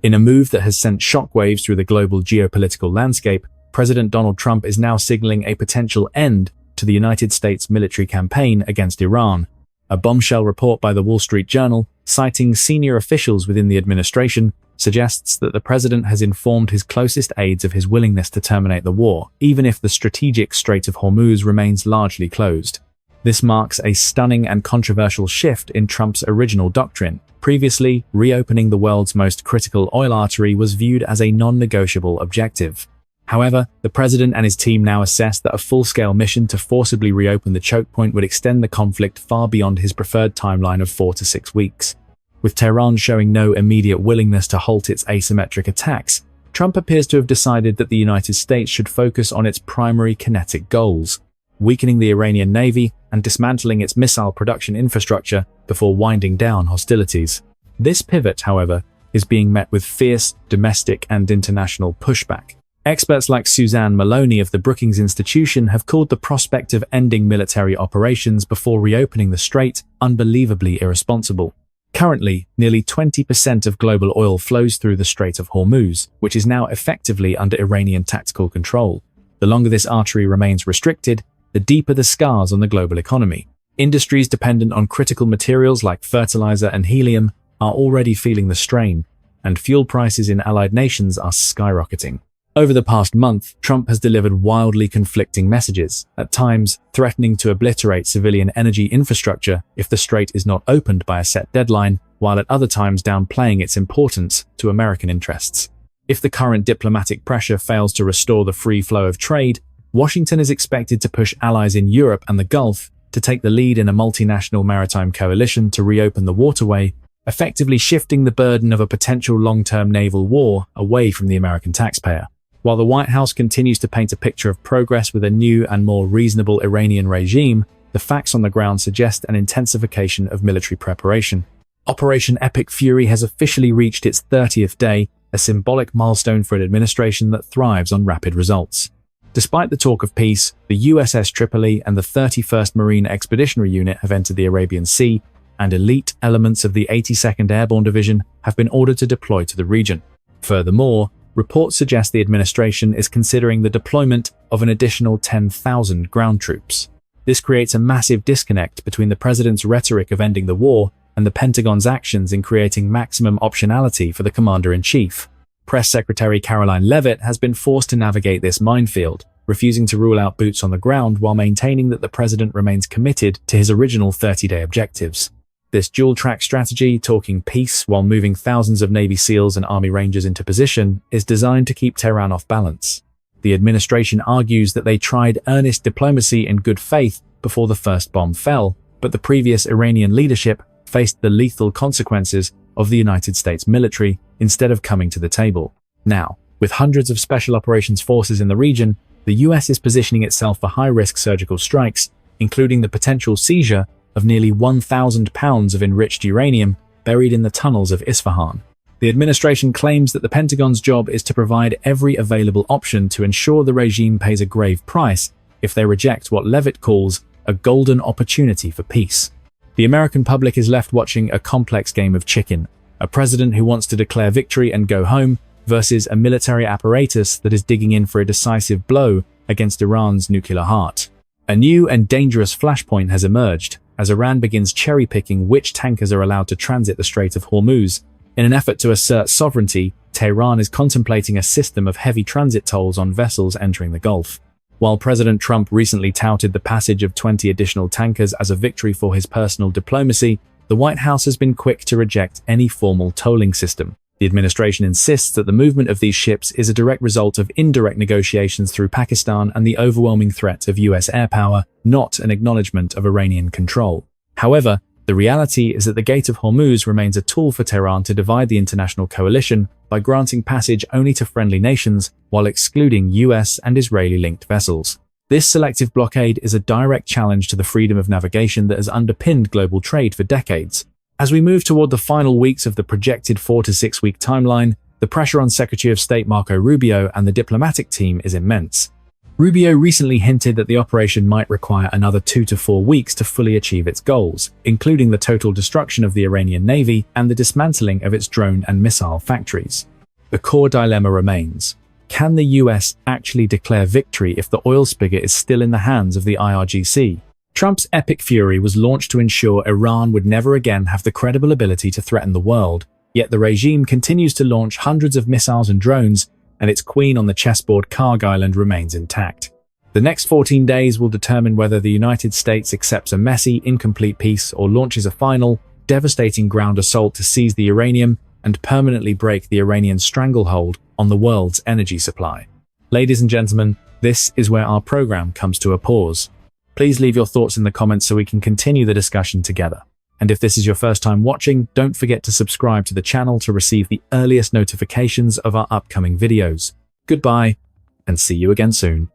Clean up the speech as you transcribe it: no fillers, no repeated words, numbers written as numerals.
In a move that has sent shockwaves through the global geopolitical landscape, President Donald Trump is now signaling a potential end to the United States military campaign against Iran. A bombshell report by the Wall Street Journal, citing senior officials within the administration, suggests that the president has informed his closest aides of his willingness to terminate the war, even if the strategic Strait of Hormuz remains largely closed. This marks a stunning and controversial shift in Trump's original doctrine. Previously, reopening the world's most critical oil artery was viewed as a non-negotiable objective. However, the president and his team now assess that a full-scale mission to forcibly reopen the choke point would extend the conflict far beyond his preferred timeline of 4 to 6 weeks. With Tehran showing no immediate willingness to halt its asymmetric attacks, Trump appears to have decided that the United States should focus on its primary kinetic goals, weakening the Iranian Navy and dismantling its missile production infrastructure before winding down hostilities. This pivot, however, is being met with fierce domestic and international pushback. Experts like Suzanne Maloney of the Brookings Institution have called the prospect of ending military operations before reopening the strait unbelievably irresponsible. Currently, nearly 20% of global oil flows through the Strait of Hormuz, which is now effectively under Iranian tactical control. The longer this artery remains restricted, the deeper the scars on the global economy. Industries dependent on critical materials like fertilizer and helium are already feeling the strain, and fuel prices in allied nations are skyrocketing. Over the past month, Trump has delivered wildly conflicting messages, at times threatening to obliterate civilian energy infrastructure if the strait is not opened by a set deadline, while at other times downplaying its importance to American interests. If the current diplomatic pressure fails to restore the free flow of trade, Washington is expected to push allies in Europe and the Gulf to take the lead in a multinational maritime coalition to reopen the waterway, effectively shifting the burden of a potential long-term naval war away from the American taxpayer. While the White House continues to paint a picture of progress with a new and more reasonable Iranian regime, the facts on the ground suggest an intensification of military preparation. Operation Epic Fury has officially reached its 30th day, a symbolic milestone for an administration that thrives on rapid results. Despite the talk of peace, the USS Tripoli and the 31st Marine Expeditionary Unit have entered the Arabian Sea, and elite elements of the 82nd Airborne Division have been ordered to deploy to the region. Furthermore, reports suggest the administration is considering the deployment of an additional 10,000 ground troops. This creates a massive disconnect between the president's rhetoric of ending the war and the Pentagon's actions in creating maximum optionality for the commander-in-chief. Press Secretary Caroline Leavitt has been forced to navigate this minefield, refusing to rule out boots on the ground while maintaining that the president remains committed to his original 30-day objectives. This dual-track strategy, talking peace while moving thousands of Navy SEALs and Army Rangers into position, is designed to keep Tehran off balance. The administration argues that they tried earnest diplomacy in good faith before the first bomb fell, but the previous Iranian leadership faced the lethal consequences of the United States military instead of coming to the table. Now, with hundreds of special operations forces in the region, the US is positioning itself for high-risk surgical strikes, including the potential seizure of nearly 1,000 pounds of enriched uranium buried in the tunnels of Isfahan. The administration claims that the Pentagon's job is to provide every available option to ensure the regime pays a grave price if they reject what Leavitt calls a golden opportunity for peace. The American public is left watching a complex game of chicken, a president who wants to declare victory and go home versus a military apparatus that is digging in for a decisive blow against Iran's nuclear heart. A new and dangerous flashpoint has emerged as Iran begins cherry-picking which tankers are allowed to transit the Strait of Hormuz. In an effort to assert sovereignty, Tehran is contemplating a system of heavy transit tolls on vessels entering the Gulf. While President Trump recently touted the passage of 20 additional tankers as a victory for his personal diplomacy, the White House has been quick to reject any formal tolling system. The administration insists that the movement of these ships is a direct result of indirect negotiations through Pakistan and the overwhelming threat of US air power, not an acknowledgement of Iranian control. However, the reality is that the Gate of Hormuz remains a tool for Tehran to divide the international coalition by granting passage only to friendly nations while excluding US and Israeli-linked vessels. This selective blockade is a direct challenge to the freedom of navigation that has underpinned global trade for decades. As we move toward the final weeks of the projected 4 to 6 week timeline, the pressure on Secretary of State Marco Rubio and the diplomatic team is immense. Rubio recently hinted that the operation might require another 2 to 4 weeks to fully achieve its goals, including the total destruction of the Iranian Navy and the dismantling of its drone and missile factories. The core dilemma remains. Can the US actually declare victory if the oil spigot is still in the hands of the IRGC? Trump's epic fury was launched to ensure Iran would never again have the credible ability to threaten the world, yet the regime continues to launch hundreds of missiles and drones, and its queen on the chessboard Kharg Island remains intact. The next 14 days will determine whether the United States accepts a messy, incomplete peace or launches a final, devastating ground assault to seize the uranium and permanently break the Iranian stranglehold on the world's energy supply. Ladies and gentlemen, this is where our program comes to a pause. Please leave your thoughts in the comments so we can continue the discussion together. And if this is your first time watching, don't forget to subscribe to the channel to receive the earliest notifications of our upcoming videos. Goodbye, and see you again soon.